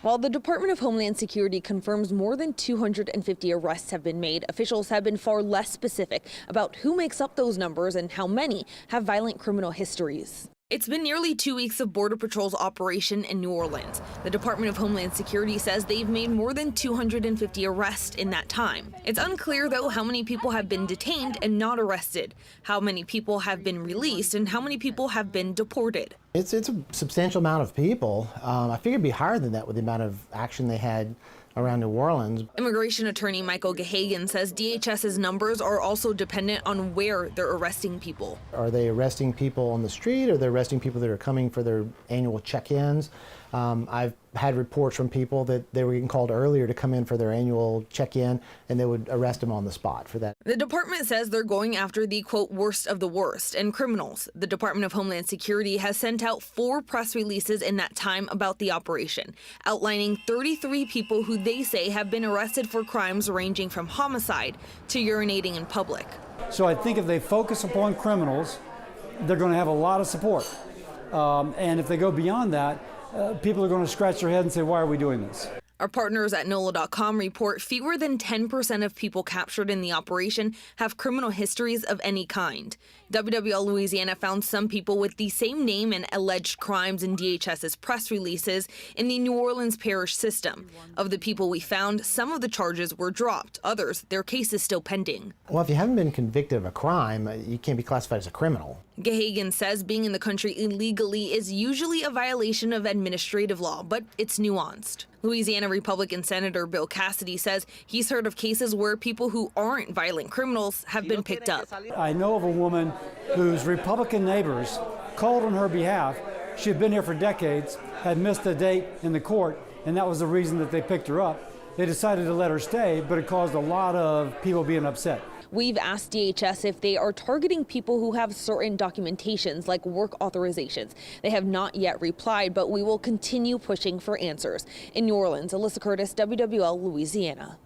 While the Department of Homeland Security confirms more than 250 arrests have been made, officials have been far less specific about who makes up those numbers and how many have violent criminal histories. It's been nearly 2 weeks of Border Patrol's operation in New Orleans. The Department of Homeland Security says they've made more than 250 arrests in that time. It's unclear, though, how many people have been detained and not arrested, how many people have been released, and how many people have been deported. It's a substantial amount of people. I figured it'd be higher than that with the amount of action they had around New Orleans. Immigration attorney Michael Gahagan says DHS's numbers are also dependent on where they're arresting people. Are they arresting people on the street, or are they arresting people that are coming for their annual check-ins? I've had reports from people that they were getting called earlier to come in for their annual check-in, and they would arrest them on the spot for that. The department says they're going after the, quote, worst of the worst and criminals. The Department of Homeland Security has sent out 4 press releases in that time about the operation, outlining 33 people who they say have been arrested for crimes ranging from homicide to urinating in public. So I think if they focus upon criminals, they're going to have a lot of support. And if they go beyond that, people are going to scratch their head and say, why are we doing this? Our partners at NOLA.com report fewer than 10% of people captured in the operation have criminal histories of any kind. WWL Louisiana found some people with the same name and alleged crimes in DHS's press releases in the New Orleans parish system. Of the people we found, some of the charges were dropped. Others, their case is still pending. Well, if you haven't been convicted of a crime, you can't be classified as a criminal. Gahagan says being in the country illegally is usually a violation of administrative law, but it's nuanced. Louisiana Republican Senator Bill Cassidy says he's heard of cases where people who aren't violent criminals have been picked up. I know of a woman whose Republican neighbors called on her behalf. She had been here for decades, had missed a date in the court, and that was the reason that they picked her up. They decided to let her stay, but it caused a lot of people being upset. We've asked DHS if they are targeting people who have certain documentations like work authorizations. They have not yet replied, but we will continue pushing for answers. In New Orleans, Alyssa Curtis, WWL Louisiana.